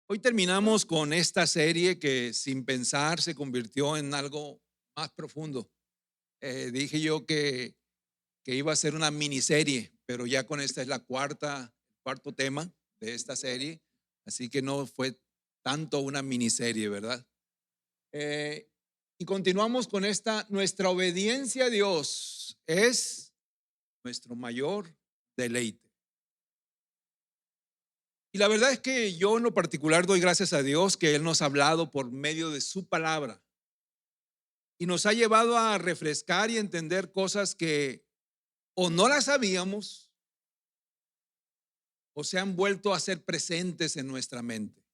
Hoy terminamos con esta serie que sin pensar se convirtió en algo más profundo. Dije yo que iba a ser una miniserie, pero ya con esta es la cuarto tema de esta serie, así que no fue tanto una miniserie, ¿verdad? Eh, y continuamos con nuestra obediencia a Dios es nuestro mayor deleite. Y la verdad es que yo en lo particular doy gracias a Dios que Él nos ha hablado por medio de su palabra y nos ha llevado a refrescar y entender cosas que o no las sabíamos o se han vuelto a ser presentes en nuestra mente.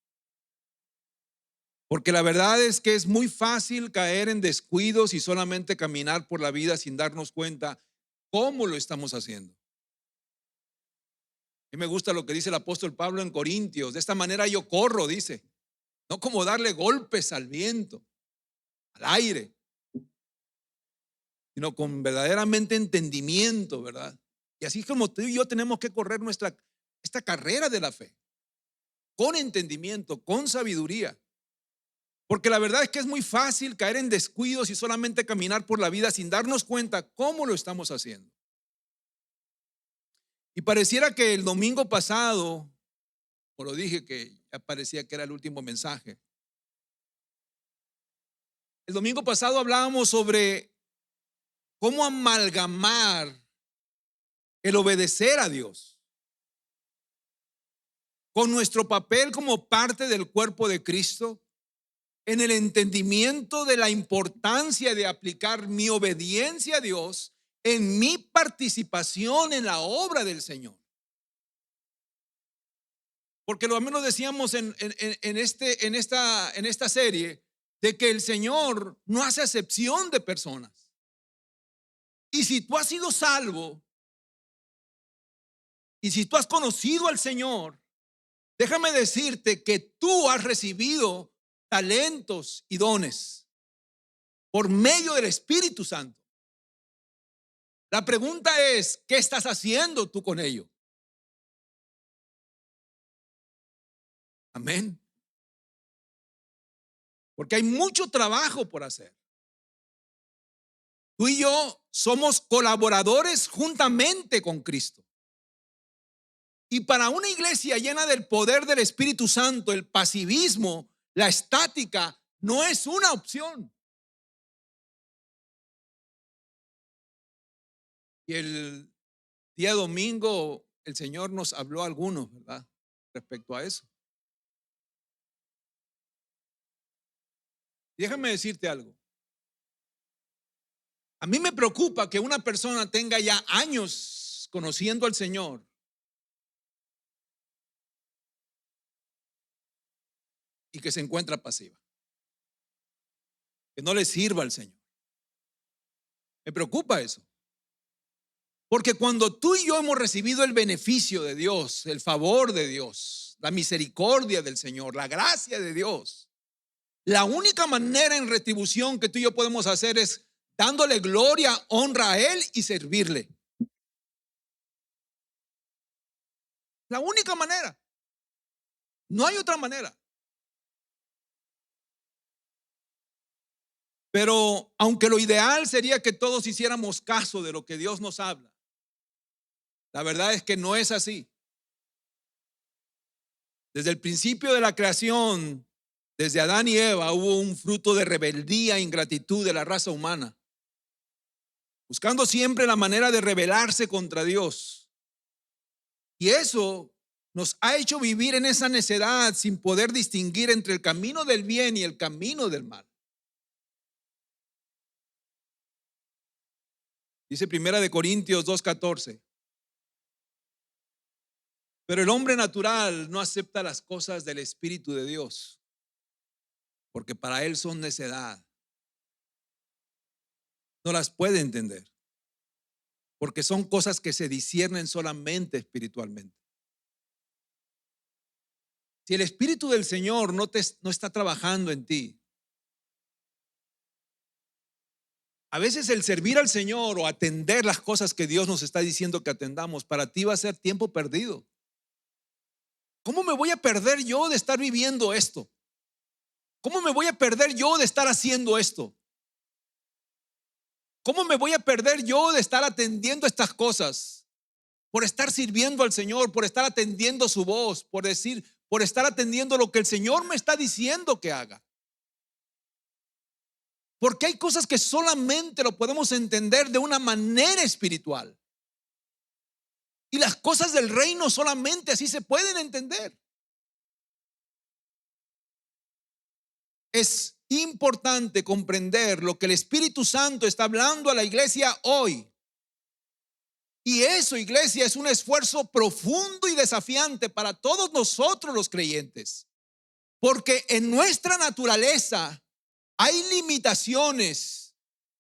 Porque la verdad es que es muy fácil caer en descuidos y solamente caminar por la vida sin darnos cuenta cómo lo estamos haciendo. A mí me gusta lo que dice el apóstol Pablo en Corintios. De esta manera yo corro, dice. No como darle golpes al viento, al aire, sino con verdaderamente entendimiento, ¿verdad? Y así como tú y yo tenemos que correr esta carrera de la fe, con entendimiento, con sabiduría. Porque la verdad es que es muy fácil caer en descuidos y solamente caminar por la vida sin darnos cuenta cómo lo estamos haciendo. Y pareciera que el domingo pasado, como lo dije, que ya parecía que era el último mensaje. El domingo pasado hablábamos sobre cómo amalgamar el obedecer a Dios con nuestro papel como parte del cuerpo de Cristo, en el entendimiento de la importancia de aplicar mi obediencia a Dios en mi participación en la obra del Señor. Porque lo menos decíamos en esta serie de que el Señor no hace acepción de personas. Y si tú has sido salvo y si tú has conocido al Señor, déjame decirte que tú has recibido talentos y dones por medio del Espíritu Santo. La pregunta es, ¿qué estás haciendo tú con ello? Amén. Porque hay mucho trabajo por hacer. Tú y yo somos colaboradores juntamente con Cristo. Y para una iglesia llena del poder del Espíritu Santo, el pasivismo, la estática, no es una opción. Y el día domingo el Señor nos habló a algunos, ¿verdad? Respecto a eso. Déjame decirte algo. A mí me preocupa que una persona tenga ya años conociendo al Señor y que se encuentra pasiva, que no le sirva al Señor. Me preocupa eso. Porque cuando tú y yo hemos recibido el beneficio de Dios, el favor de Dios, la misericordia del Señor, la gracia de Dios, la única manera en retribución que tú y yo podemos hacer es dándole gloria, honra a Él y servirle. La única manera. No hay otra manera. Pero aunque lo ideal sería que todos hiciéramos caso de lo que Dios nos habla, la verdad es que no es así. Desde el principio de la creación, desde Adán y Eva, hubo un fruto de rebeldía e ingratitud de la raza humana, buscando siempre la manera de rebelarse contra Dios. Y eso nos ha hecho vivir en esa necedad sin poder distinguir entre el camino del bien y el camino del mal. Dice Primera de Corintios 2:14. Pero el hombre natural no acepta las cosas del Espíritu de Dios, porque para él son necedad. No las puede entender, porque son cosas que se disciernen solamente espiritualmente. Si el Espíritu del Señor no está trabajando en ti, a veces el servir al Señor o atender las cosas que Dios nos está diciendo que atendamos, para ti va a ser tiempo perdido. ¿Cómo me voy a perder yo de estar viviendo esto? ¿Cómo me voy a perder yo de estar haciendo esto? ¿Cómo me voy a perder yo de estar atendiendo estas cosas? Por estar sirviendo al Señor, por estar atendiendo su voz, por estar atendiendo lo que el Señor me está diciendo que haga. Porque hay cosas que solamente lo podemos entender de una manera espiritual. Y las cosas del reino solamente así se pueden entender. Es importante comprender lo que el Espíritu Santo está hablando a la iglesia hoy. Y eso, iglesia, es un esfuerzo profundo y desafiante para todos nosotros los creyentes. Porque en nuestra naturaleza hay limitaciones.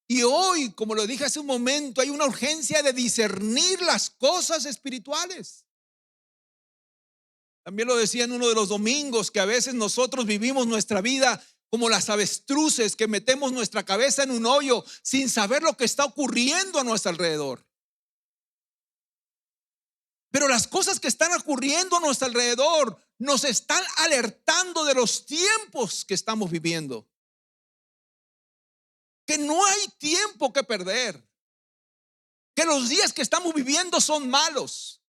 Y hoy, como lo dije hace un momento, hay una urgencia de discernir las cosas espirituales. También lo decía en uno de los domingos, que a veces nosotros vivimos nuestra vida como las avestruces, que metemos nuestra cabeza en un hoyo sin saber lo que está ocurriendo a nuestro alrededor. Pero las cosas que están ocurriendo a nuestro alrededor nos están alertando de los tiempos que estamos viviendo. Que no hay tiempo que perder. Que los días que estamos viviendo son malos.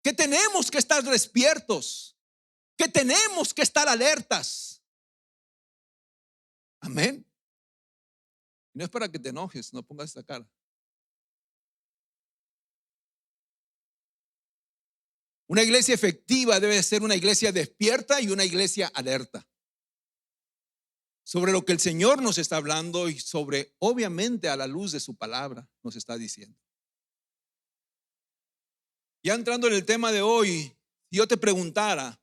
Que tenemos que estar despiertos. Que tenemos que estar alertas. Amén. No es para que te enojes, no pongas esa cara. Una iglesia efectiva debe ser una iglesia despierta y una iglesia alerta sobre lo que el Señor nos está hablando y sobre, obviamente, a la luz de su palabra nos está diciendo. Ya entrando en el tema de hoy, si yo te preguntara,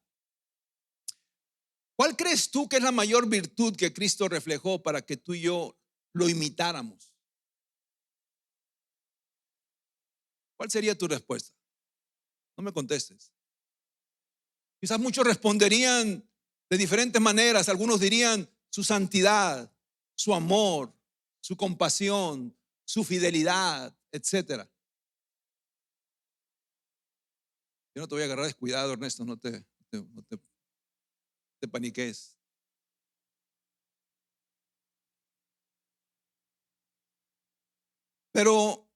¿cuál crees tú que es la mayor virtud que Cristo reflejó para que tú y yo lo imitáramos? ¿Cuál sería tu respuesta? No me contestes. Quizás muchos responderían de diferentes maneras. Algunos dirían su santidad, su amor, su compasión, su fidelidad, etcétera. Yo no te voy a agarrar descuidado, Ernesto, no te paniques. Pero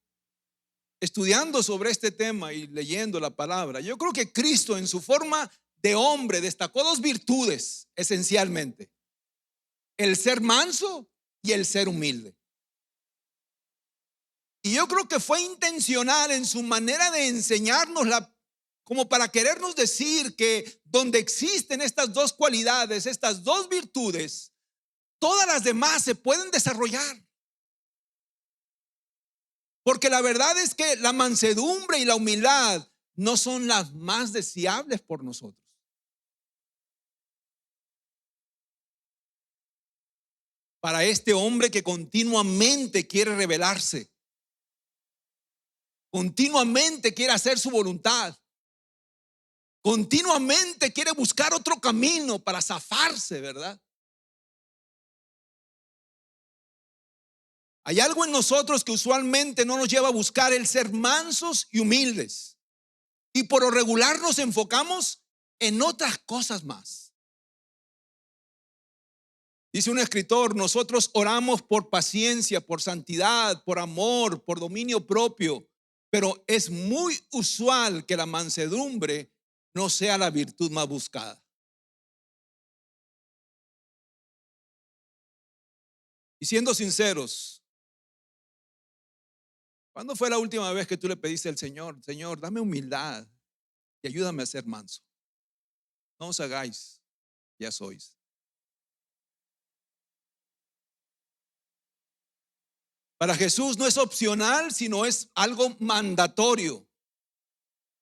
estudiando sobre este tema y leyendo la palabra, yo creo que Cristo en su forma de hombre destacó dos virtudes esencialmente: el ser manso y el ser humilde. Y yo creo que fue intencional en su manera de enseñarnos, como para querernos decir que donde existen estas dos cualidades, estas dos virtudes, todas las demás se pueden desarrollar. Porque la verdad es que la mansedumbre y la humildad no son las más deseables por nosotros. Para este hombre que continuamente quiere rebelarse, continuamente quiere hacer su voluntad, continuamente quiere buscar otro camino para zafarse, ¿verdad? Hay algo en nosotros que usualmente no nos lleva a buscar el ser mansos y humildes. Y por lo regular nos enfocamos en otras cosas más. Dice un escritor: nosotros oramos por paciencia, por santidad, por amor, por dominio propio, pero es muy usual que la mansedumbre no sea la virtud más buscada. Y siendo sinceros, ¿cuándo fue la última vez que tú le pediste al Señor: Señor, dame humildad y ayúdame a ser manso? No os hagáis, ya sois. Para Jesús no es opcional, sino es algo mandatorio.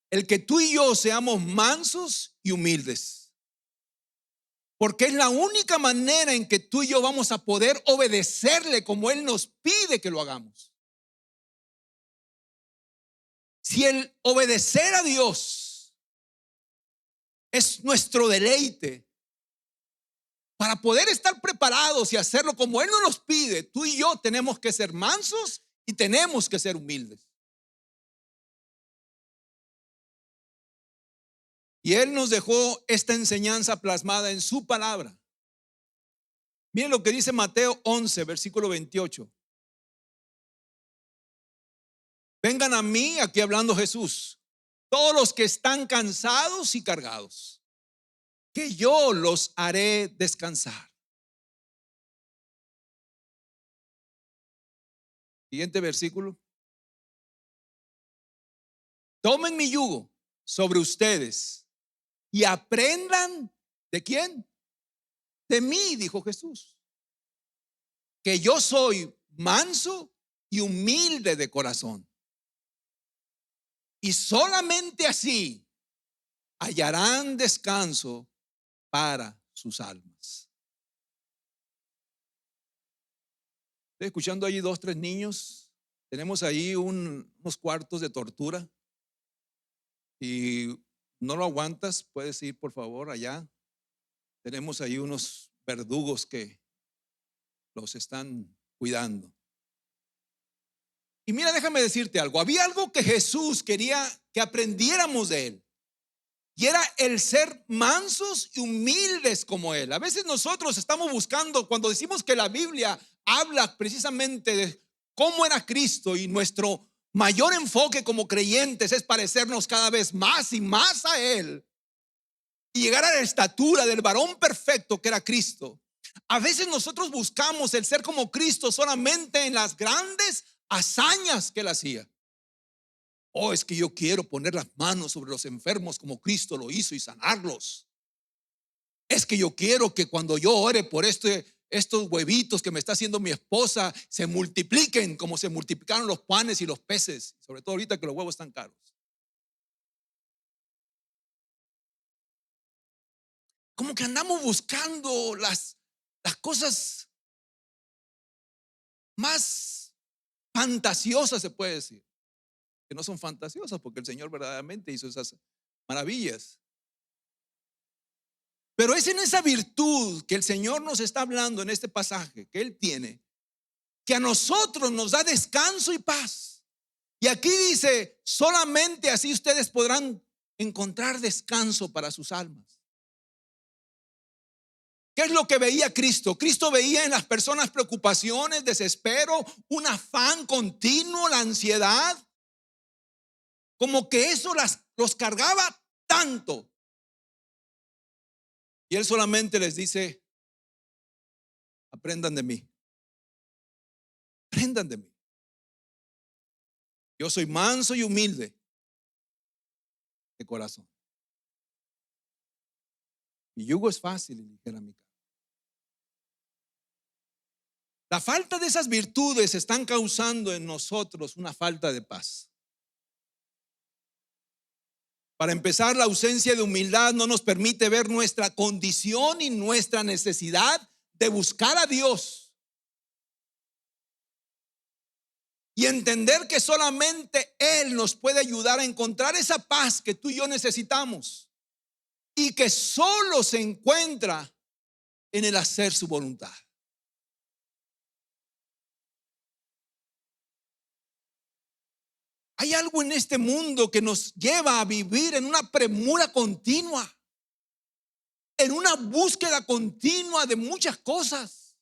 El que tú y yo seamos mansos y humildes. Porque es la única manera en que tú y yo vamos a poder obedecerle como Él nos pide que lo hagamos. Si el obedecer a Dios es nuestro deleite, para poder estar preparados y hacerlo como Él nos pide, tú y yo tenemos que ser mansos y tenemos que ser humildes. Y Él nos dejó esta enseñanza plasmada en su palabra. Miren lo que dice Mateo 11, versículo 28. Vengan a mí, aquí hablando Jesús, todos los que están cansados y cargados, que yo los haré descansar. Siguiente versículo. Tomen mi yugo sobre ustedes y aprendan ¿de quién? De mí, dijo Jesús, que yo soy manso y humilde de corazón. Y solamente así hallarán descanso para sus almas. Estoy escuchando allí 2, 3 niños. Tenemos ahí unos cuartos de tortura. Y no lo aguantas, puedes ir por favor allá. Tenemos ahí unos verdugos que los están cuidando. Y mira, déjame decirte algo. Había algo que Jesús quería que aprendiéramos de Él. Y era el ser mansos y humildes como Él. A veces nosotros estamos buscando, cuando decimos que la Biblia habla precisamente de cómo era Cristo, y nuestro mayor enfoque como creyentes es parecernos cada vez más y más a Él y llegar a la estatura del varón perfecto que era Cristo. A veces nosotros buscamos el ser como Cristo solamente en las grandes hazañas que Él hacía. Oh, es que yo quiero poner las manos sobre los enfermos como Cristo lo hizo y sanarlos. Es que yo quiero que cuando yo ore por estos huevitos que me está haciendo mi esposa se multipliquen como se multiplicaron los panes y los peces, sobre todo ahorita que los huevos están caros. Como que andamos buscando las cosas más fantasiosas, se puede decir, que no son fantasiosas porque el Señor verdaderamente hizo esas maravillas. Pero es en esa virtud que el Señor nos está hablando en este pasaje que Él tiene, que a nosotros nos da descanso y paz. Y aquí dice, solamente así ustedes podrán encontrar descanso para sus almas. ¿Qué es lo que veía Cristo? Cristo veía en las personas preocupaciones, desespero, un afán continuo, la ansiedad, como que eso los cargaba tanto. Y Él solamente les dice, aprendan de mí. Aprendan de mí. Yo soy manso y humilde de corazón. Mi yugo es fácil y ligera mi carga. La falta de esas virtudes están causando en nosotros una falta de paz. Para empezar, la ausencia de humildad no nos permite ver nuestra condición y nuestra necesidad de buscar a Dios y entender que solamente Él nos puede ayudar a encontrar esa paz que tú y yo necesitamos y que solo se encuentra en el hacer su voluntad. Hay algo en este mundo que nos lleva a vivir en una premura continua, en una búsqueda continua de muchas cosas.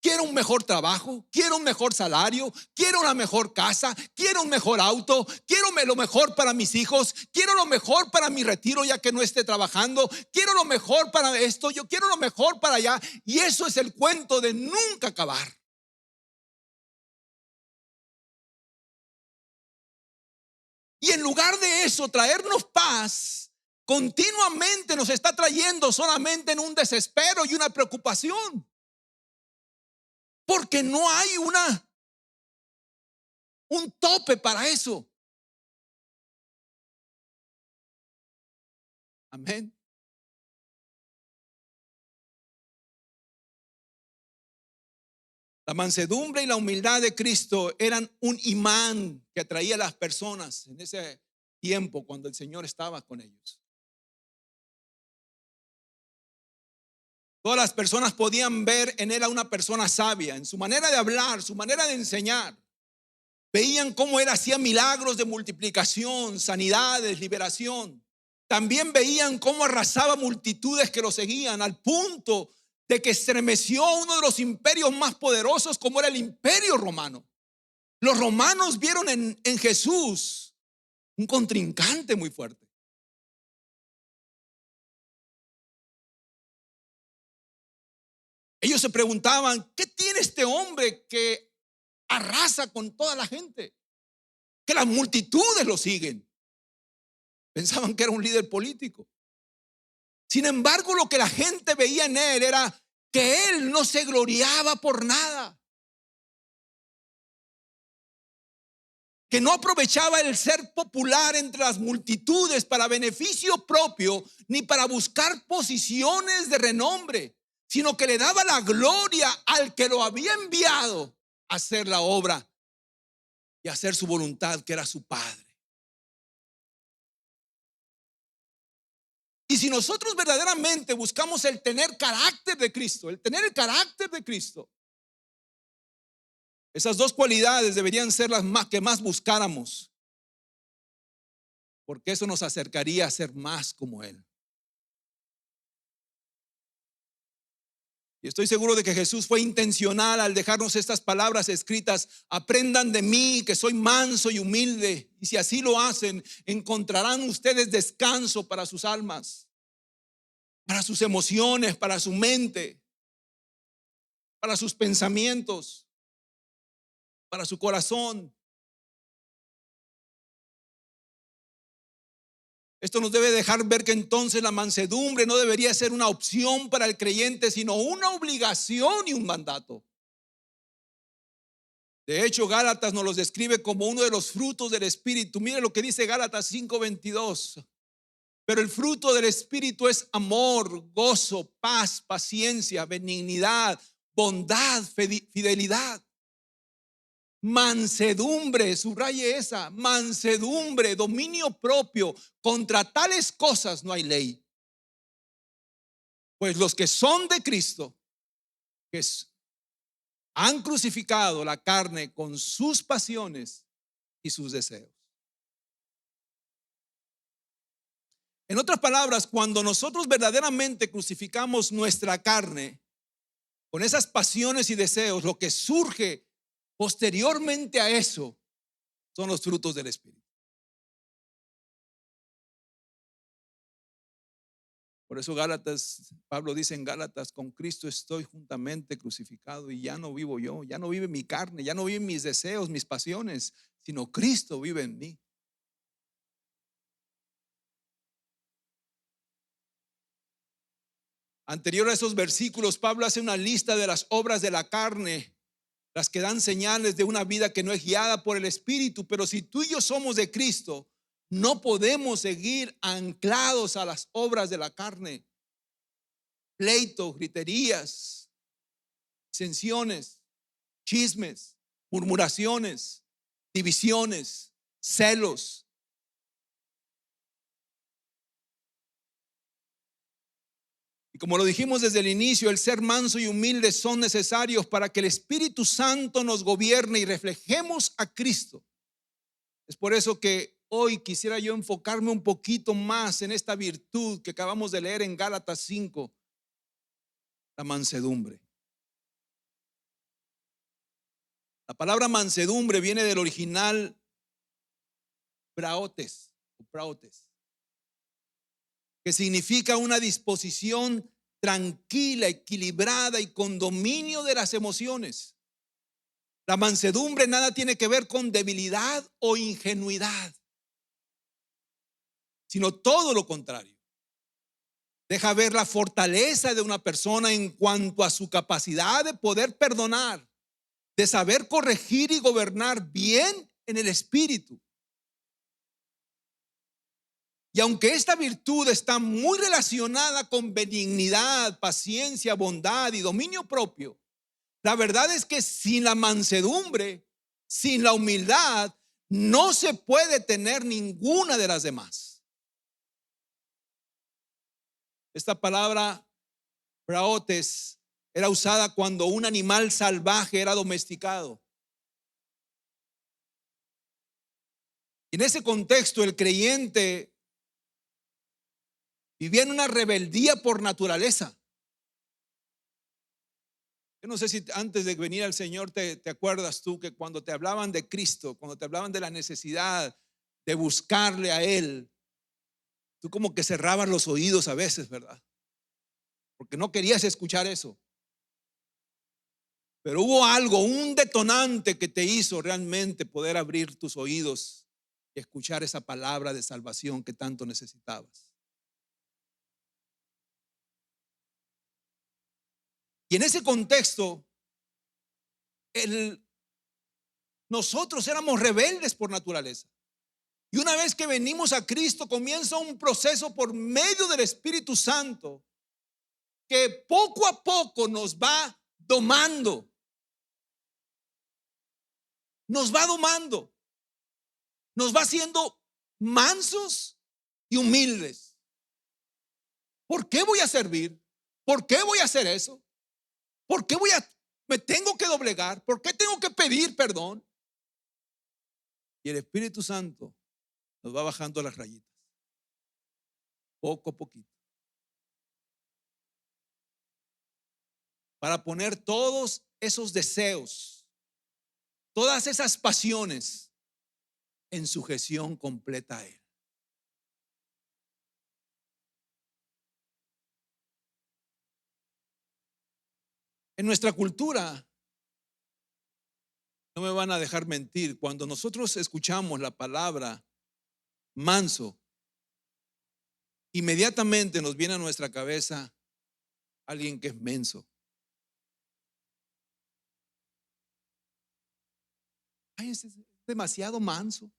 Quiero un mejor trabajo, quiero un mejor salario, quiero una mejor casa, quiero un mejor auto, quiero lo mejor para mis hijos, quiero lo mejor para mi retiro ya que no esté trabajando, quiero lo mejor para esto, yo quiero lo mejor para allá. Y eso es el cuento de nunca acabar. Y en lugar de eso, traernos paz, continuamente nos está trayendo solamente en un desespero y una preocupación. Porque no hay un tope para eso. Amén. La mansedumbre y la humildad de Cristo eran un imán que atraía a las personas en ese tiempo cuando el Señor estaba con ellos. Todas las personas podían ver en Él a una persona sabia, en su manera de hablar, su manera de enseñar. Veían cómo él hacía milagros de multiplicación, sanidades, liberación. También veían cómo arrasaba multitudes que lo seguían, al punto de que estremeció uno de los imperios más poderosos, como era el Imperio Romano. Los romanos vieron en Jesús un contrincante muy fuerte. Ellos se preguntaban: ¿qué tiene este hombre que arrasa con toda la gente? Que las multitudes lo siguen. Pensaban que era un líder político. Sin embargo, lo que la gente veía en él era que él no se gloriaba por nada, que no aprovechaba el ser popular entre las multitudes para beneficio propio, ni para buscar posiciones de renombre, sino que le daba la gloria al que lo había enviado a hacer la obra y a hacer su voluntad, que era su Padre. Y si nosotros verdaderamente buscamos el tener carácter de Cristo, el tener el carácter de Cristo, esas dos cualidades deberían ser las que más buscáramos, porque eso nos acercaría a ser más como Él. Y estoy seguro de que Jesús fue intencional al dejarnos estas palabras escritas: aprendan de mí, que soy manso y humilde, y si así lo hacen, encontrarán ustedes descanso para sus almas, para sus emociones, para su mente, para sus pensamientos, para su corazón. Esto nos debe dejar ver que entonces la mansedumbre no debería ser una opción para el creyente, sino una obligación y un mandato. De hecho, Gálatas nos los describe como uno de los frutos del Espíritu. Mire lo que dice Gálatas 5:22. Pero el fruto del Espíritu es amor, gozo, paz, paciencia, benignidad, bondad, fidelidad, mansedumbre. Subraye esa: mansedumbre, dominio propio. Contra tales cosas no hay ley. Pues los que son de Cristo, que han crucificado la carne con sus pasiones y sus deseos. En otras palabras, cuando nosotros verdaderamente crucificamos nuestra carne con esas pasiones y deseos, lo que surge posteriormente a eso son los frutos del Espíritu. Por eso Pablo dice en Gálatas: con Cristo estoy juntamente crucificado, y ya no vivo yo, ya no vive mi carne, ya no viven mis deseos, mis pasiones, sino Cristo vive en mí. Anterior a esos versículos, Pablo hace una lista de las obras de la carne, las que dan señales de una vida que no es guiada por el Espíritu. Pero si tú y yo somos de Cristo, no podemos seguir anclados a las obras de la carne. Pleitos, griterías, disensiones, chismes, murmuraciones, divisiones, celos. Y como lo dijimos desde el inicio, el ser manso y humilde son necesarios para que el Espíritu Santo nos gobierne y reflejemos a Cristo. Es por eso que hoy quisiera yo enfocarme un poquito más en esta virtud que acabamos de leer en Gálatas 5, la mansedumbre. La palabra mansedumbre viene del original praotes, que significa una disposición tranquila, equilibrada y con dominio de las emociones. La mansedumbre nada tiene que ver con debilidad o ingenuidad, sino todo lo contrario. Deja ver la fortaleza de una persona en cuanto a su capacidad de poder perdonar, de saber corregir y gobernar bien en el espíritu. Y aunque esta virtud está muy relacionada con benignidad, paciencia, bondad y dominio propio, la verdad es que sin la mansedumbre, sin la humildad, no se puede tener ninguna de las demás. Esta palabra praotes era usada cuando un animal salvaje era domesticado. Y en ese contexto el creyente vivía en una rebeldía por naturaleza. Yo no sé si antes de venir al Señor te acuerdas tú que cuando te hablaban de Cristo, cuando te hablaban de la necesidad de buscarle a Él, tú como que cerrabas los oídos a veces, ¿verdad? Porque no querías escuchar eso. Pero hubo algo, un detonante que te hizo realmente poder abrir tus oídos y escuchar esa palabra de salvación que tanto necesitabas. Y en ese contexto, nosotros éramos rebeldes por naturaleza. Y una vez que venimos a Cristo, comienza un proceso por medio del Espíritu Santo que poco a poco nos va domando. Nos va domando. Nos va haciendo mansos y humildes. ¿Por qué voy a servir? ¿Por qué voy a hacer eso? ¿Por qué me tengo que doblegar? ¿Por qué tengo que pedir perdón? Y el Espíritu Santo nos va bajando las rayitas, poco a poquito, para poner todos esos deseos, todas esas pasiones en sujeción completa a Él. En nuestra cultura, no me van a dejar mentir, cuando nosotros escuchamos la palabra manso, inmediatamente nos viene a nuestra cabeza alguien que es menso. Ay, es demasiado manso.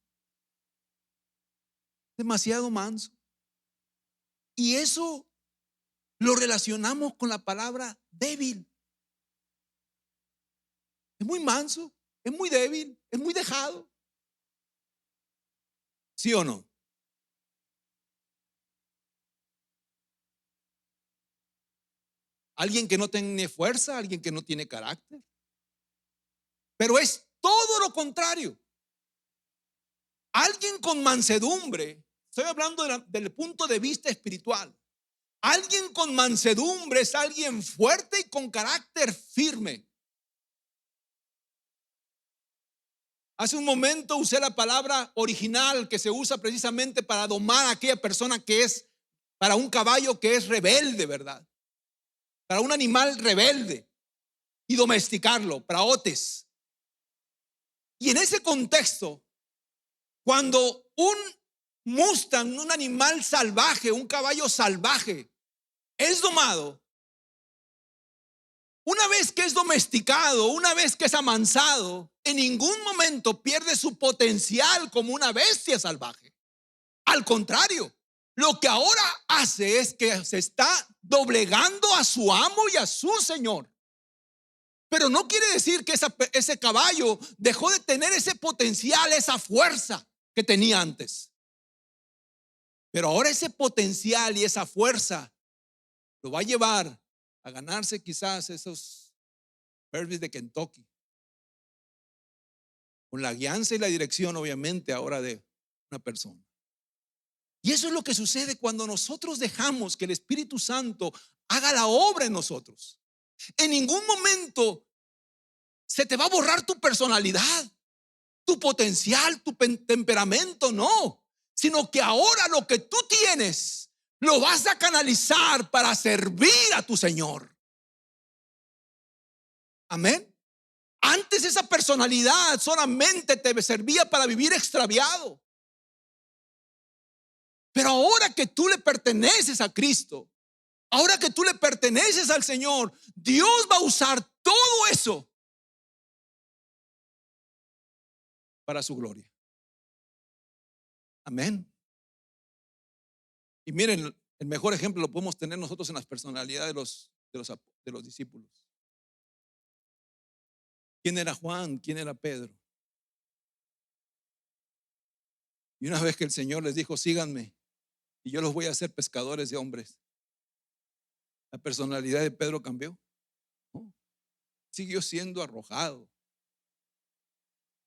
Demasiado manso. Y eso lo relacionamos con la palabra débil. Es muy manso, es muy débil, es muy dejado. ¿Sí o no? Alguien que no tiene fuerza, alguien que no tiene carácter. Pero es todo lo contrario. Alguien con mansedumbre, estoy hablando del punto de vista espiritual. Alguien con mansedumbre es alguien fuerte y con carácter firme. Hace un momento usé la palabra original que se usa precisamente para domar a aquella persona que es, para un caballo que es rebelde, ¿verdad? Para un animal rebelde y domesticarlo, praotes. Y en ese contexto, cuando un Mustang, un animal salvaje, un caballo salvaje, es domado, una vez que es domesticado, una vez que es amansado, en ningún momento pierde su potencial como una bestia salvaje. Al contrario, lo que ahora hace es que se está doblegando a su amo y a su señor. Pero no quiere decir que ese caballo dejó de tener ese potencial, esa fuerza que tenía antes. Pero ahora ese potencial y esa fuerza lo va a llevar a ganarse quizás esos Herbis de Kentucky, con la guianza y la dirección obviamente ahora de una persona. Y eso es lo que sucede cuando nosotros dejamos que el Espíritu Santo haga la obra en nosotros. En ningún momento se te va a borrar tu personalidad, tu potencial, tu temperamento, no. Sino que ahora lo que tú tienes lo vas a canalizar para servir a tu Señor. Amén. Antes esa personalidad solamente te servía para vivir extraviado. Pero ahora que tú le perteneces a Cristo, ahora que tú le perteneces al Señor, Dios va a usar todo eso para su gloria. Amén. Y miren, el mejor ejemplo lo podemos tener nosotros en las personalidades de los discípulos. ¿Quién era Juan? ¿Quién era Pedro? Y una vez que el Señor les dijo, síganme, y yo los voy a hacer pescadores de hombres, la personalidad de Pedro cambió. ¿No? Siguió siendo arrojado,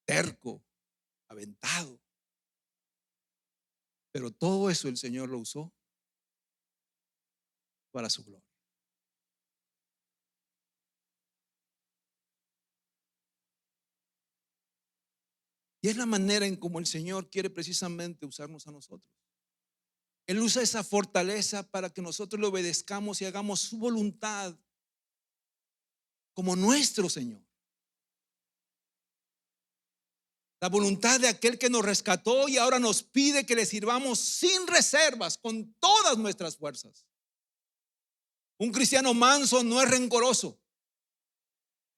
terco, aventado. Pero todo eso el Señor lo usó para su gloria. Y es la manera en cómo el Señor quiere precisamente usarnos a nosotros. Él usa esa fortaleza para que nosotros le obedezcamos y hagamos su voluntad como nuestro Señor. La voluntad de aquel que nos rescató y ahora nos pide que le sirvamos sin reservas, con todas nuestras fuerzas. Un cristiano manso no es rencoroso.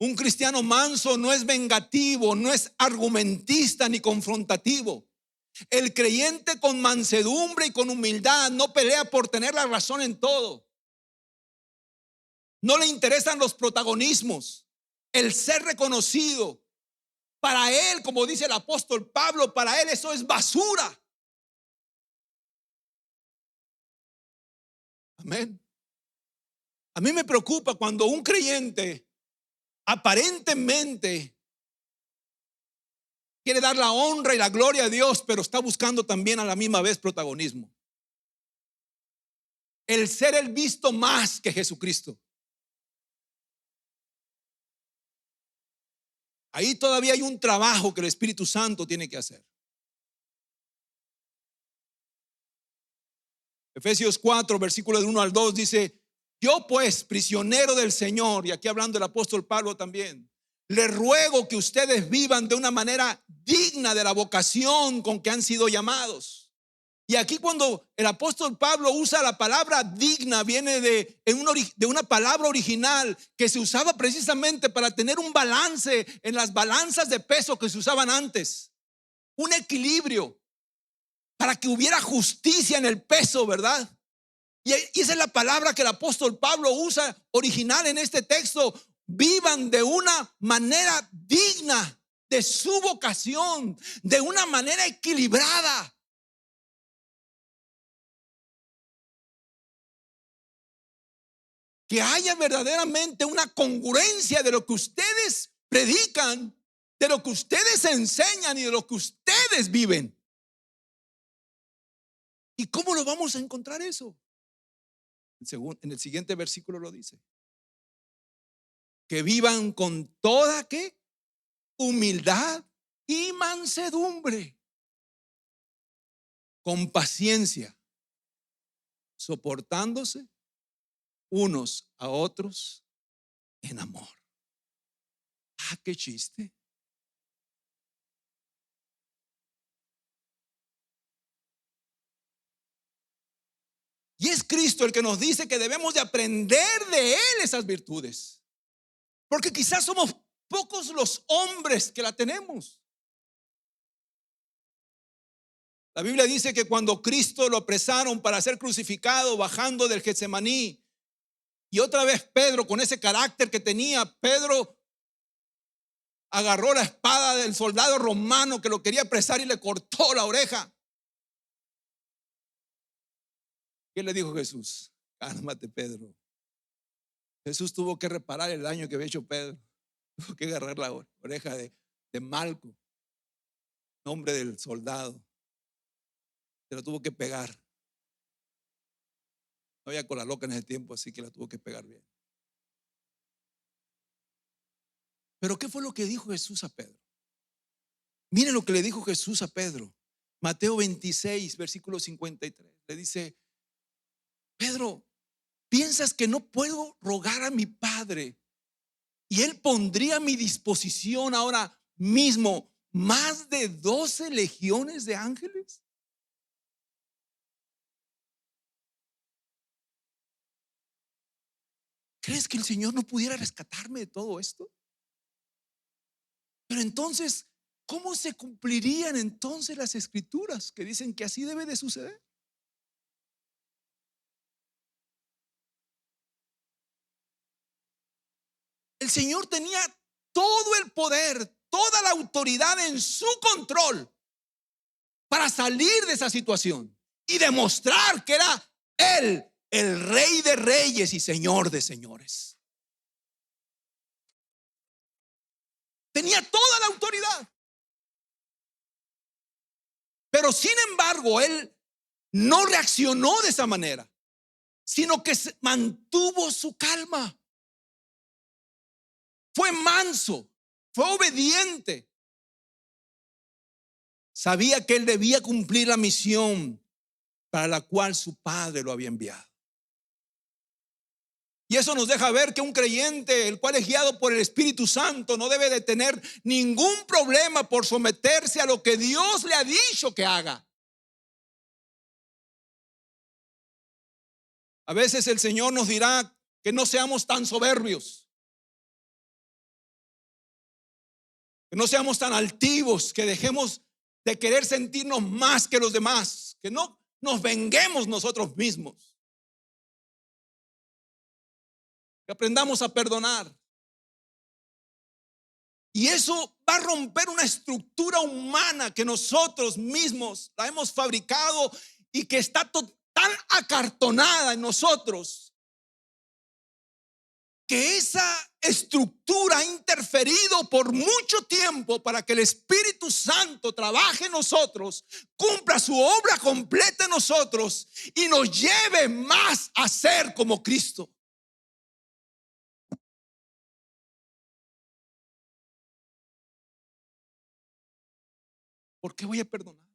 Un cristiano manso no es vengativo, no es argumentista ni confrontativo. El creyente con mansedumbre y con humildad no pelea por tener la razón en todo. No le interesan los protagonismos, el ser reconocido. Para él, como dice el apóstol Pablo, para él eso es basura. Amén. A mí me preocupa cuando un creyente aparentemente quiere dar la honra y la gloria a Dios, pero está buscando también a la misma vez protagonismo. El ser el visto más que Jesucristo. Ahí todavía hay un trabajo que el Espíritu Santo tiene que hacer. Efesios 4, versículos del 1 al 2 dice: yo pues, prisionero del Señor, y aquí hablando el apóstol Pablo también, le ruego que ustedes vivan de una manera digna de la vocación con que han sido llamados. Y aquí cuando el apóstol Pablo usa la palabra digna, viene de una palabra original que se usaba precisamente para tener un balance en las balanzas de peso que se usaban antes. Un equilibrio para que hubiera justicia en el peso, ¿verdad? Y esa es la palabra que el apóstol Pablo usa original en este texto. Vivan de una manera digna de su vocación, de una manera equilibrada. Que haya verdaderamente una congruencia de lo que ustedes predican, de lo que ustedes enseñan y de lo que ustedes viven. ¿Y cómo lo vamos a encontrar eso? En el siguiente versículo lo dice: que vivan con toda ¿qué? Humildad y mansedumbre, con paciencia, soportándose unos a otros en amor. Ah, qué chiste. Y es Cristo el que nos dice que debemos de aprender de Él esas virtudes. Porque quizás somos pocos los hombres que la tenemos. La Biblia dice que cuando Cristo lo apresaron para ser crucificado bajando del Getsemaní, y otra vez Pedro, con ese carácter que tenía, Pedro agarró la espada del soldado romano que lo quería apresar y le cortó la oreja. ¿Qué le dijo Jesús? Cálmate, Pedro. Jesús tuvo que reparar el daño que había hecho Pedro. Tuvo que agarrar la oreja de Malco, nombre del soldado. Se la tuvo que pegar. No había cola loca en ese tiempo, así que la tuvo que pegar bien. Pero ¿qué fue lo que dijo Jesús a Pedro? Miren lo que le dijo Jesús a Pedro. Mateo 26, versículo 53. Le dice: Pedro, ¿piensas que no puedo rogar a mi Padre y Él pondría a mi disposición ahora mismo más de 12 legiones de ángeles? ¿Crees que el Señor no pudiera rescatarme de todo esto? Pero entonces, ¿cómo se cumplirían entonces las escrituras que dicen que así debe de suceder? El Señor tenía todo el poder, toda la autoridad en su control para salir de esa situación y demostrar que era Él, el Rey de reyes y Señor de señores. Tenía toda la autoridad. Pero sin embargo, Él no reaccionó de esa manera, sino que mantuvo su calma. Fue manso, fue obediente. Sabía que él debía cumplir la misión para la cual su padre lo había enviado. Y eso nos deja ver que un creyente, el cual es guiado por el Espíritu Santo, no debe de tener ningún problema por someterse a lo que Dios le ha dicho que haga. A veces el Señor nos dirá que no seamos tan soberbios, que no seamos tan altivos, que dejemos de querer sentirnos más que los demás, que no nos venguemos nosotros mismos, que aprendamos a perdonar. Y eso va a romper una estructura humana que nosotros mismos la hemos fabricado y que está tan acartonada en nosotros, que esa estructura ha interferido por mucho tiempo para que el Espíritu Santo trabaje en nosotros, cumpla su obra completa en nosotros y nos lleve más a ser como Cristo. ¿Por qué voy a perdonar?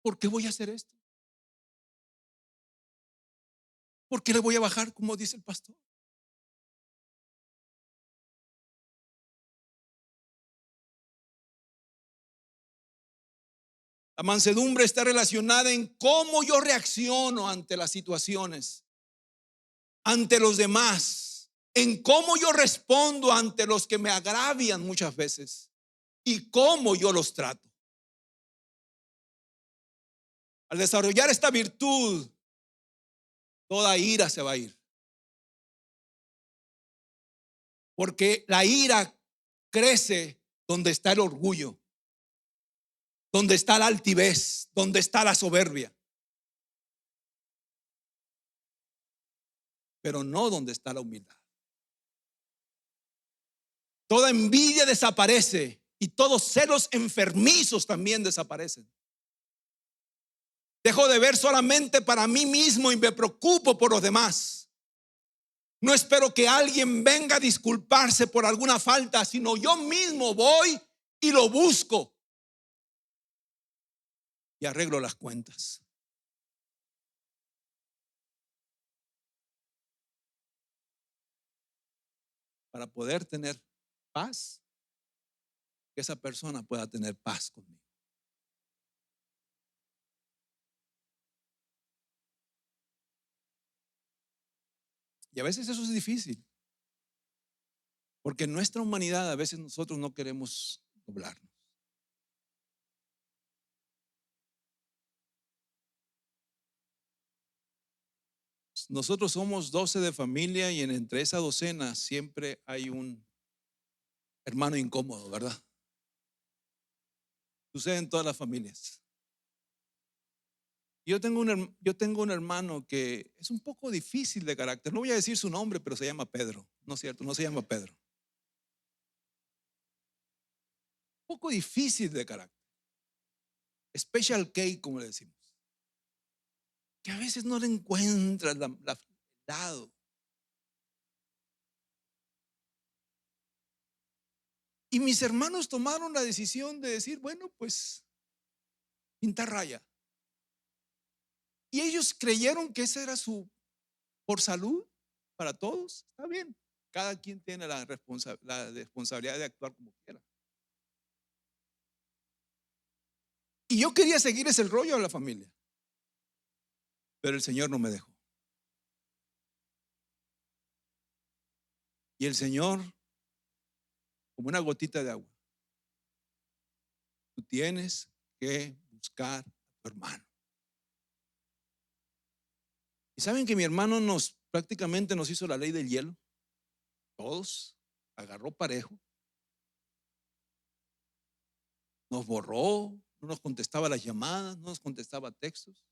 ¿Por qué voy a hacer esto? ¿Por qué le voy a bajar, como dice el pastor? La mansedumbre está relacionada en cómo yo reacciono ante las situaciones, ante los demás, en cómo yo respondo ante los que me agravian muchas veces y cómo yo los trato. Al desarrollar esta virtud, toda ira se va a ir. Porque la ira crece donde está el orgullo, donde está la altivez, donde está la soberbia. Pero no donde está la humildad. Toda envidia desaparece y todos celos enfermizos también desaparecen. Dejo de ver solamente para mí mismo y me preocupo por los demás. No espero que alguien venga a disculparse por alguna falta, sino yo mismo voy y lo busco y arreglo las cuentas. Para poder tener paz, que esa persona pueda tener paz conmigo. Y a veces eso es difícil, porque en nuestra humanidad a veces nosotros no queremos doblarnos. Nosotros somos 12 de familia y entre esa docena siempre hay un hermano incómodo, ¿verdad? Sucede en todas las familias. Yo tengo un hermano que es un poco difícil de carácter. No voy a decir su nombre, pero se llama Pedro. No es cierto, no se llama Pedro. Un poco difícil de carácter. Special K, como le decimos. Que a veces no le encuentras el lado. Y mis hermanos tomaron la decisión de decir, bueno, pues pintar raya. Y ellos creyeron que esa era por salud para todos. Está bien. Cada quien tiene la responsabilidad de actuar como quiera. Y yo quería seguir ese rollo a la familia. Pero el Señor no me dejó. Y el Señor, como una gotita de agua, tú tienes que buscar a tu hermano. Y saben que mi hermano prácticamente nos hizo la ley del hielo. Todos, agarró parejo. Nos borró, no nos contestaba las llamadas, no nos contestaba textos.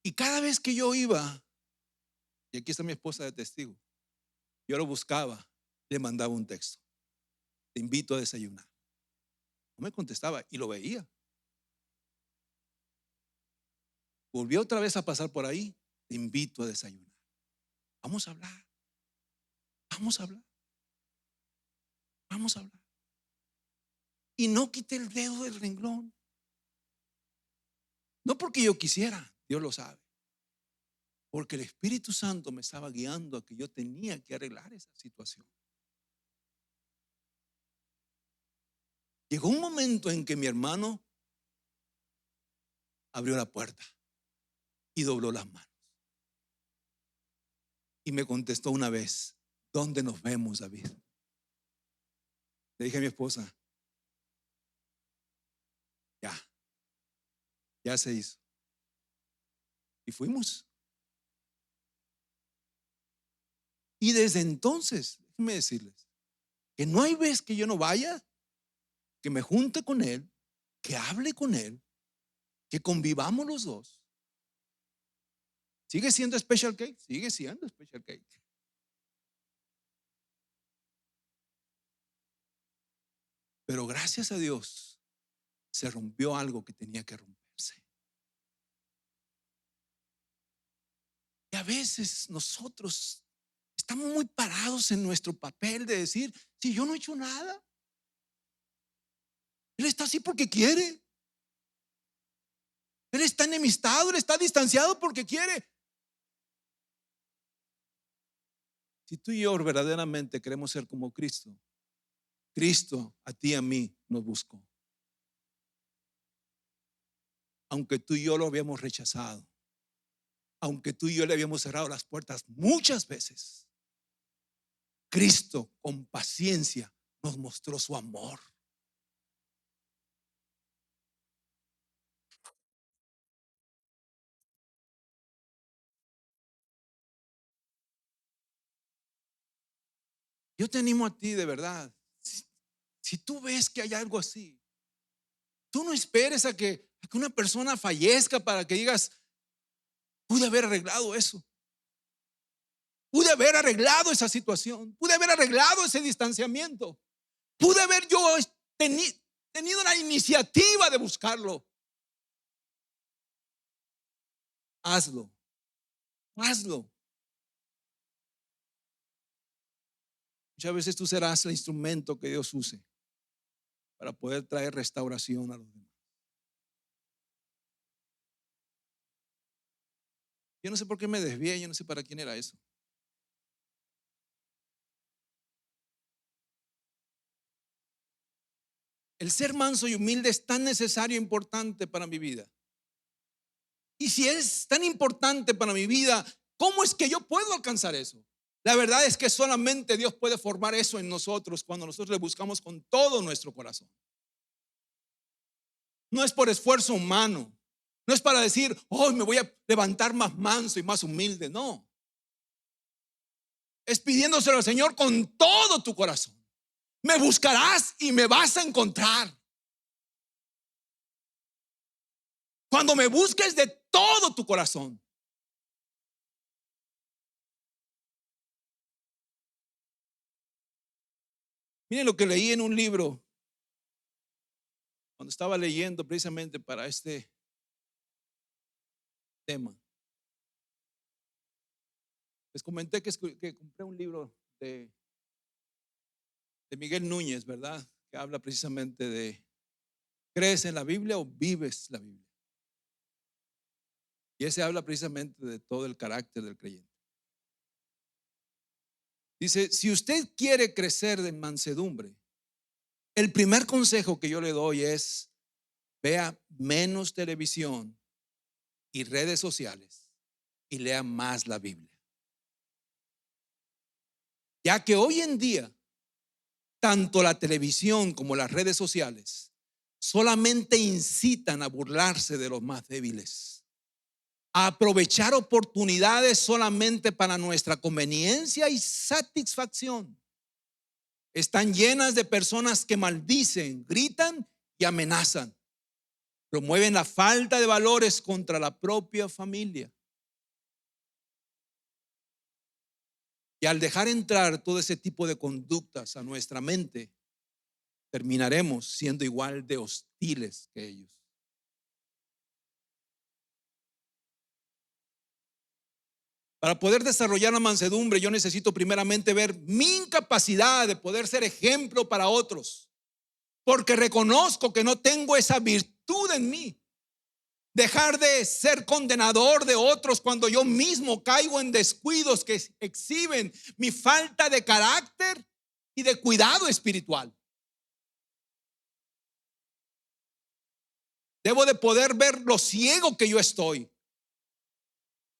Y cada vez que yo iba, y aquí está mi esposa de testigo, yo lo buscaba, le mandaba un texto. Te invito a desayunar. No me contestaba y lo veía. volvió otra vez a pasar por ahí, te invito a desayunar. Vamos a hablar, vamos a hablar, vamos a hablar. Y no quité el dedo del renglón. No porque yo quisiera, Dios lo sabe. Porque el Espíritu Santo me estaba guiando a que yo tenía que arreglar esa situación. Llegó un momento en que mi hermano abrió la puerta y dobló las manos. Y me contestó una vez: ¿dónde nos vemos, David? Le dije a mi esposa: ya se hizo. Y fuimos. Y desde entonces, déjenme decirles que no hay vez que yo no vaya, que me junte con él, que hable con él, que convivamos los dos. ¿Sigue siendo Special Cake? Sigue siendo Special Cake. Pero gracias a Dios se rompió algo que tenía que romperse. Y a veces nosotros estamos muy parados en nuestro papel de decir: si yo no he hecho nada, él está así porque quiere. Él está enemistado, él está distanciado porque quiere. Si tú y yo verdaderamente queremos ser como Cristo, Cristo a ti y a mí nos buscó. Aunque tú y yo lo habíamos rechazado, aunque tú y yo le habíamos cerrado las puertas muchas veces, Cristo con paciencia nos mostró su amor. Yo te animo a ti de verdad. Si tú ves que hay algo así, tú no esperes a que una persona fallezca para que digas: pude haber arreglado eso, pude haber arreglado esa situación, pude haber arreglado ese distanciamiento, pude haber yo tenido la iniciativa de buscarlo. Hazlo, hazlo. Muchas veces tú serás el instrumento que Dios use para poder traer restauración a los demás. Yo no sé por qué me desvié, yo no sé para quién era eso. El ser manso y humilde es tan necesario e importante para mi vida. Y si es tan importante para mi vida, ¿cómo es que yo puedo alcanzar eso? La verdad es que solamente Dios puede formar eso en nosotros cuando nosotros le buscamos con todo nuestro corazón. No es por esfuerzo humano. No es para decir: hoy me voy a levantar más manso y más humilde. No. Es pidiéndoselo al Señor con todo tu corazón. Me buscarás y me vas a encontrar. Cuando me busques de todo tu corazón. Miren lo que leí en un libro cuando estaba leyendo precisamente para este tema. Les comenté que compré un libro de Miguel Núñez, ¿verdad? Que habla precisamente de: ¿crees en la Biblia o vives la Biblia? Y ese habla precisamente de todo el carácter del creyente. Dice: si usted quiere crecer en mansedumbre, el primer consejo que yo le doy es: vea menos televisión y redes sociales y lea más la Biblia. Ya que hoy en día, tanto la televisión como las redes sociales solamente incitan a burlarse de los más débiles, a aprovechar oportunidades solamente para nuestra conveniencia y satisfacción. Están llenas de personas que maldicen, gritan y amenazan. Promueven la falta de valores contra la propia familia. Y al dejar entrar todo ese tipo de conductas a nuestra mente, terminaremos siendo igual de hostiles que ellos. Para poder desarrollar la mansedumbre, yo necesito primeramente ver mi incapacidad de poder ser ejemplo para otros, porque reconozco que no tengo esa virtud en mí. Dejar de ser condenador de otros cuando yo mismo caigo en descuidos que exhiben mi falta de carácter y de cuidado espiritual. Debo de poder ver lo ciego que yo estoy,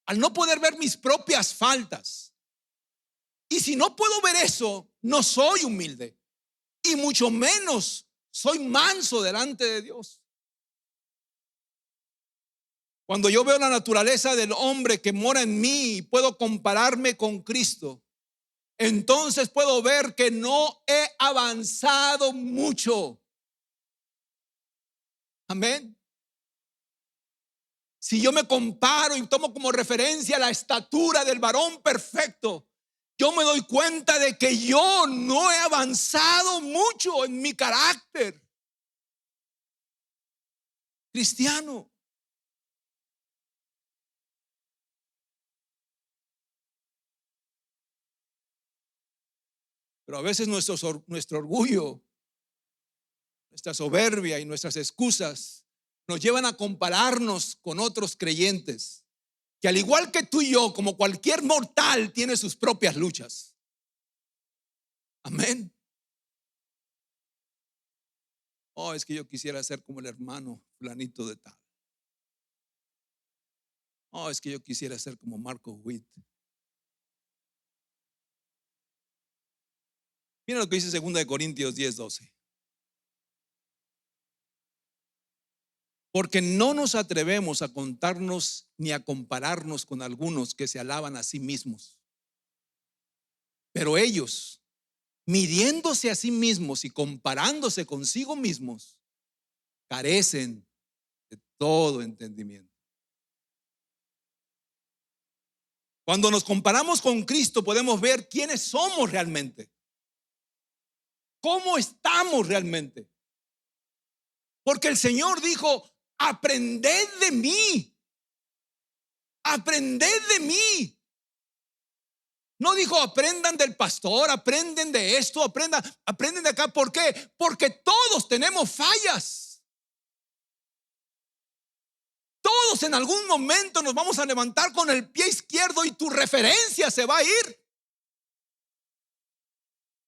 al no poder ver mis propias faltas. Y si no puedo ver eso, no soy humilde, y mucho menos soy manso delante de Dios. Cuando yo veo la naturaleza del hombre que mora en mí y puedo compararme con Cristo, entonces puedo ver que no he avanzado mucho. Amén. Si yo me comparo y tomo como referencia la estatura del varón perfecto, yo me doy cuenta de que yo no he avanzado mucho en mi carácter cristiano. Pero a veces nuestro orgullo, nuestra soberbia y nuestras excusas nos llevan a compararnos con otros creyentes que, al igual que tú y yo, como cualquier mortal, tiene sus propias luchas. Amén. Oh, es que yo quisiera ser como el hermano fulanito de tal. Oh, es que yo quisiera ser como Marco Witt. Mira lo que dice 2 Corintios 10:12. Porque no nos atrevemos a contarnos ni a compararnos con algunos que se alaban a sí mismos. Pero ellos, midiéndose a sí mismos y comparándose consigo mismos, carecen de todo entendimiento. Cuando nos comparamos con Cristo, podemos ver quiénes somos realmente, cómo estamos realmente. Porque el Señor dijo: aprended de mí, aprended de mí. No dijo aprendan del pastor, aprenden de esto, aprenden de acá. ¿Por qué? Porque todos tenemos fallas. Todos en algún momento nos vamos a levantar con el pie izquierdo y tu referencia se va a ir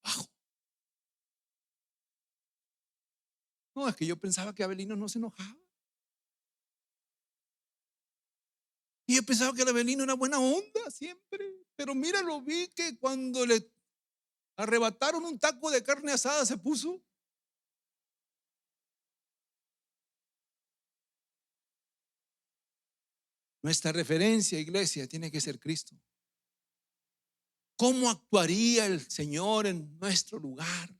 bajo. No, es que yo pensaba que Abelino no se enojaba. Y yo pensaba que el Abelino era buena onda siempre. Pero mira, lo vi que cuando le arrebataron un taco de carne asada se puso. Nuestra referencia, iglesia, tiene que ser Cristo. ¿Cómo actuaría el Señor en nuestro lugar?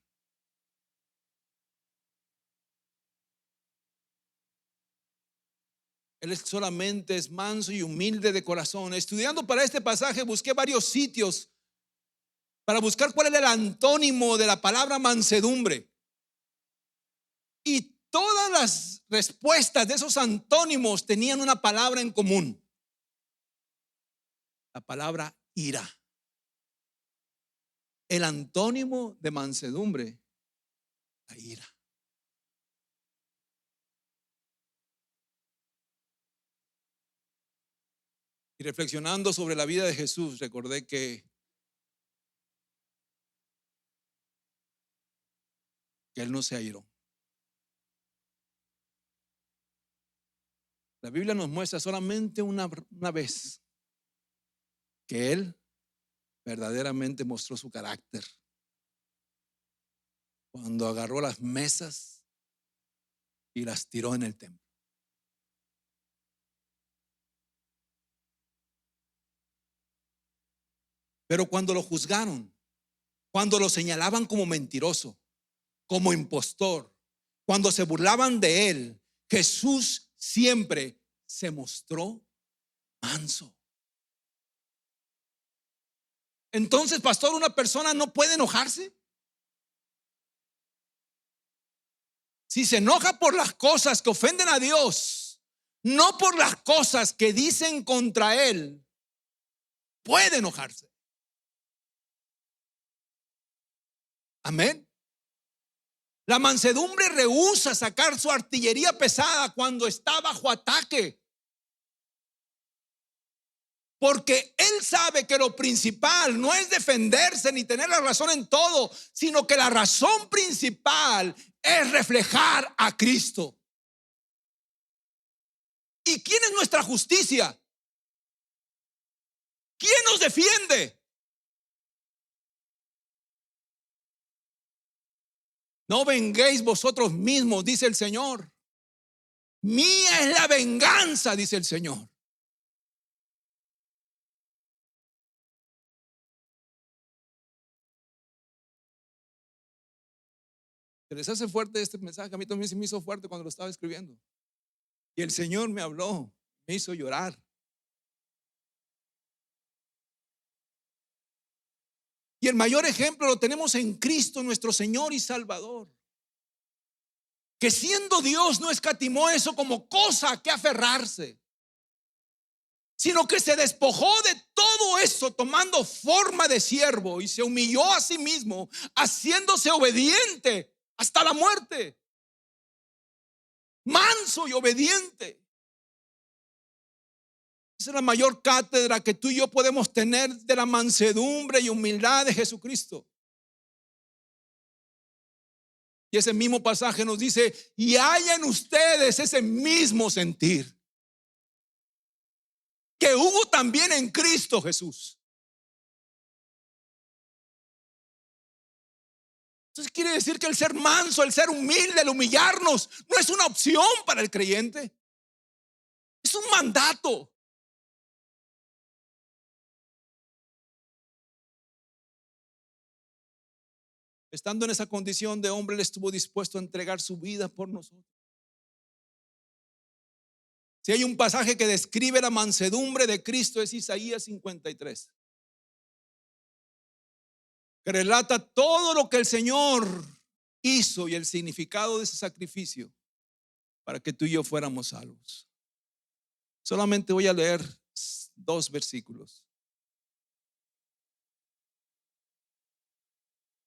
Él solamente es manso y humilde de corazón. Estudiando para este pasaje, busqué varios sitios para buscar cuál era el antónimo de la palabra mansedumbre. Y todas las respuestas de esos antónimos tenían una palabra en común: la palabra ira. El antónimo de mansedumbre, la ira. Y reflexionando sobre la vida de Jesús, recordé que Él no se airó. La Biblia nos muestra solamente una vez que Él verdaderamente mostró su carácter, cuando agarró las mesas y las tiró en el templo. Pero cuando lo juzgaron, cuando lo señalaban como mentiroso, como impostor, cuando se burlaban de él, Jesús siempre se mostró manso. Entonces, pastor, ¿una persona no puede enojarse? Si se enoja por las cosas que ofenden a Dios, no por las cosas que dicen contra él, puede enojarse. Amén. La mansedumbre rehúsa sacar su artillería pesada cuando está bajo ataque. Porque él sabe que lo principal no es defenderse ni tener la razón en todo, sino que la razón principal es reflejar a Cristo. ¿Y quién es nuestra justicia? ¿Quién nos defiende? No venguéis vosotros mismos, dice el Señor. Mía es la venganza, dice el Señor. ¿Se les hace fuerte este mensaje? A mí también se me hizo fuerte cuando lo estaba escribiendo. Y el Señor me habló, me hizo llorar. Y el mayor ejemplo lo tenemos en Cristo, nuestro Señor y Salvador, que siendo Dios no escatimó eso como cosa a que aferrarse, sino que se despojó de todo eso tomando forma de siervo y se humilló a sí mismo, haciéndose obediente hasta la muerte, manso y obediente. Esa es la mayor cátedra que tú y yo podemos tener de la mansedumbre y humildad de Jesucristo. Y ese mismo pasaje nos dice: y haya en ustedes ese mismo sentir que hubo también en Cristo Jesús. Entonces quiere decir que el ser manso, el ser humilde, el humillarnos, no es una opción para el creyente. Es un mandato. Estando en esa condición de hombre, Él estuvo dispuesto a entregar su vida por nosotros. Si hay un pasaje que describe la mansedumbre de Cristo, es Isaías 53, que relata todo lo que el Señor hizo y el significado de ese sacrificio para que tú y yo fuéramos salvos. Solamente voy a leer 2 versículos.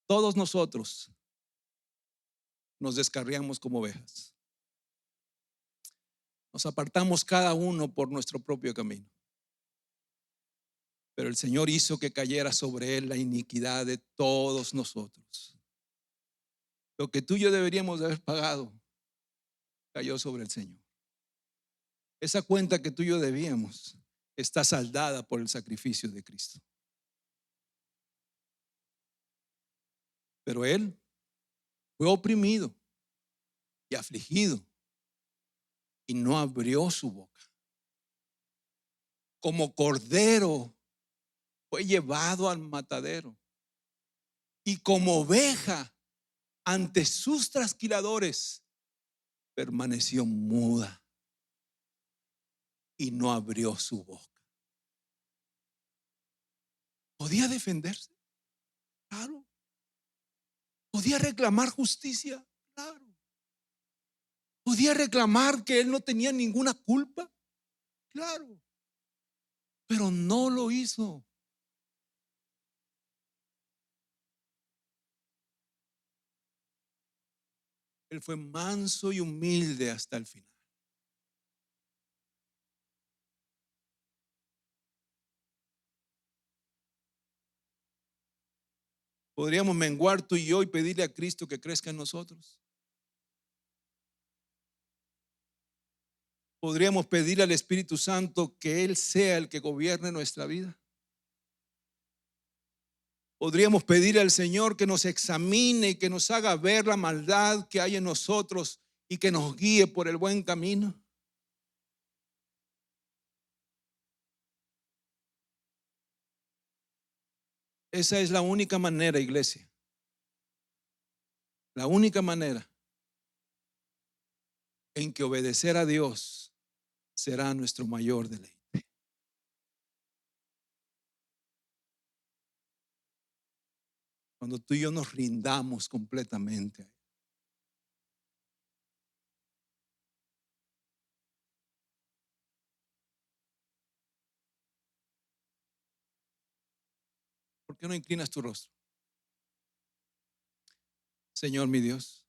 Todos nosotros nos descarriamos como ovejas. Nos apartamos cada uno por nuestro propio camino. Pero el Señor hizo que cayera sobre Él la iniquidad de todos nosotros. Lo que tú y yo deberíamos de haber pagado cayó sobre el Señor. Esa cuenta que tú y yo debíamos está saldada por el sacrificio de Cristo. Pero Él fue oprimido y afligido y no abrió su boca. Como cordero fue llevado al matadero y como oveja ante sus trasquiladores permaneció muda y no abrió su boca. ¿Podía defenderse? Claro. ¿Podía reclamar justicia? Claro. ¿Podía reclamar que él no tenía ninguna culpa? Claro. Pero no lo hizo. Él fue manso y humilde hasta el final. ¿Podríamos menguar tú y yo y pedirle a Cristo que crezca en nosotros? ¿Podríamos pedirle al Espíritu Santo que Él sea el que gobierne nuestra vida? ¿Podríamos pedirle al Señor que nos examine y que nos haga ver la maldad que hay en nosotros y que nos guíe por el buen camino? Esa es la única manera, iglesia. La única manera en que obedecer a Dios será nuestro mayor deleite. Cuando tú y yo nos rindamos completamente a Él. qué no inclinas tu rostro? Señor mi Dios,